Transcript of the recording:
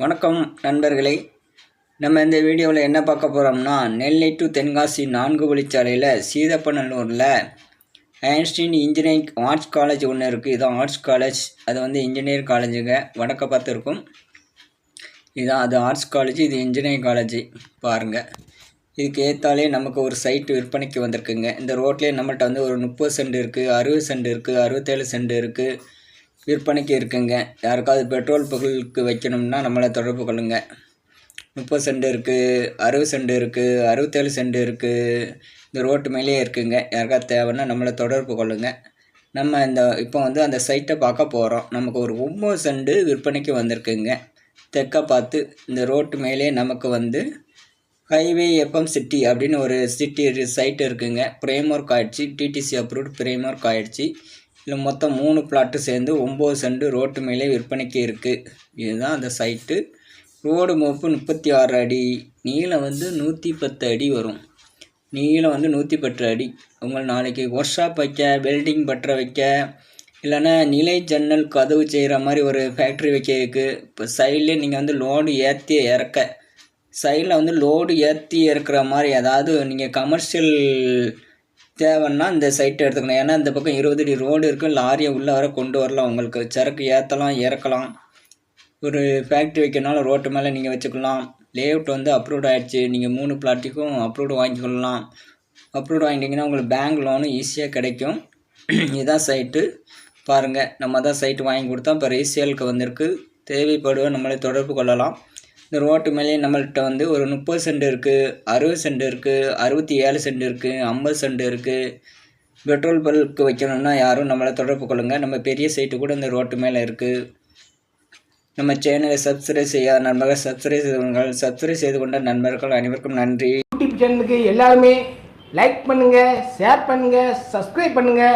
வணக்கம் நண்பர்களே. நம்ம இந்த வீடியோவில் என்ன பார்க்க போகிறோம்னா, நெல்லை டு தென்காசி 4 வழிச்சாலையில் சீதப்பநல்லூரில் ஐன்ஸ்டீன் இன்ஜினியரிங் ஆர்ட்ஸ் காலேஜ் ஒன்று இருக்குது. இதுதான் ஆர்ட்ஸ் காலேஜ். அது வந்து இன்ஜினியரிங் காலேஜுங்க. வடக்க பார்த்து இருக்கும். இதுதான் அது ஆர்ட்ஸ் காலேஜ், இது இன்ஜினியரிங் காலேஜ். பாருங்கள், இதுக்கு ஏற்றாலே நமக்கு ஒரு சைட்டு விற்பனைக்கு வந்திருக்குங்க. இந்த ரோட்லேயே நம்மள்கிட்ட வந்து ஒரு 30 சென்ட் இருக்குது, 60 சென்ட் இருக்குது, 67 சென்ட் இருக்குது, விற்பனைக்கு இருக்குங்க. யாருக்காவது பெட்ரோல் பொருளுக்கு வைக்கணும்னா நம்மளை தொடர்பு கொள்ளுங்க. 30 சென்ட் இருக்குது, 60 சென்ட் இருக்குது, 67 சென்ட் இருக்குது. இந்த ரோட்டு மேலேயே இருக்குங்க. யாருக்காவது தேவைன்னா நம்மளை தொடர்பு கொள்ளுங்க. நம்ம இப்போ வந்து அந்த சைட்டை பார்க்க போகிறோம். நமக்கு ஒரு 9 சென்ட் விற்பனைக்கு வந்திருக்குங்க. தெற்க பார்த்து இந்த ரோட்டு மேலே நமக்கு வந்து ஹைவே எஃப்எம் சிட்டி அப்படின்னு ஒரு சிட்டி சைட்டு இருக்குங்க. பிரேம்ஒர்க் ஆயிடுச்சு, டிடிசி அப்ரூவ்டு பிரேம்ஒர்க் ஆயிடுச்சு. இதில் மொத்தம் 3 பிளாட்டு சேர்ந்து 9 சென்ட் ரோட்டு மேலே விற்பனைக்கு இருக்குது. இதுதான் அந்த சைட்டு. ரோடு மோப்பு 36 அடி, நீளம் வந்து 110 அடி வரும். நீளம் வந்து 110 அடி. உங்கள் நாளைக்கு ஒர்க் ஷாப் வைக்க, வெல்டிங் பற்ற வைக்க, இல்லைன்னா நிலை ஜன்னல் கதவு செய்கிற மாதிரி ஒரு ஃபேக்ட்ரி வைக்கிறதுக்கு, இப்போ சைட்லேயே நீங்கள் வந்து லோடு ஏற்றி இறக்க, சைடில் வந்து லோடு ஏற்றி இறக்குற மாதிரி ஏதாவது நீங்கள் கமர்ஷியல் தேவைன்னா இந்த சைட்டை எடுத்துக்கணும். ஏன்னா இந்த பக்கம் 20 அடி ரோடு இருக்குது. லாரியை உள்ளே வர கொண்டு வரலாம். உங்களுக்கு சரக்கு ஏற்றலாம், இறக்கலாம். ஒரு ஃபேக்ட்ரி வைக்கிறனால ரோட்டு மேலே நீங்கள் வச்சுக்கலாம். லேஅவுட் வந்து அப்ரூவ்ட் ஆகிடுச்சு. நீங்கள் 3 பிளாட்டுக்கும் அப்ரூவ்டு வாங்கிக்கொள்ளலாம். அப்ரூவ்டு வாங்கிட்டிங்கன்னா உங்களுக்கு பேங்க் லோனு ஈஸியாக கிடைக்கும். இதுதான் சைட்டு. பாருங்கள், நம்ம தான் சைட்டு வாங்கி கொடுத்தோம். இப்போ ரீசேலுக்கு வந்திருக்கு. தேவைப்படுவோம் நம்மளை தொடர்பு கொள்ளலாம். இந்த ரோட்டு மேலேயே நம்மள்கிட்ட வந்து ஒரு 30 சென்ட் இருக்குது, 60 சென்ட் இருக்குது, 67 சென்ட் இருக்குது, 50 சென்ட் இருக்குது. பெட்ரோல் பல்க்கு வைக்கணும்னா யாரும் நம்மளை தொடர்பு கொள்ளுங்கள். நம்ம பெரிய சைட்டு கூட இந்த ரோட்டு மேலே இருக்குது. நம்ம சேனலை சப்ஸ்கிரைப் செய்யாத நண்பர்கள் சப்ஸ்கிரைப் செய்து கொண்ட நண்பர்கள் அனைவருக்கும் நன்றி. யூடியூப் சேனலுக்கு எல்லாருமே லைக் பண்ணுங்கள், ஷேர் பண்ணுங்கள், சப்ஸ்கிரைப் பண்ணுங்கள்.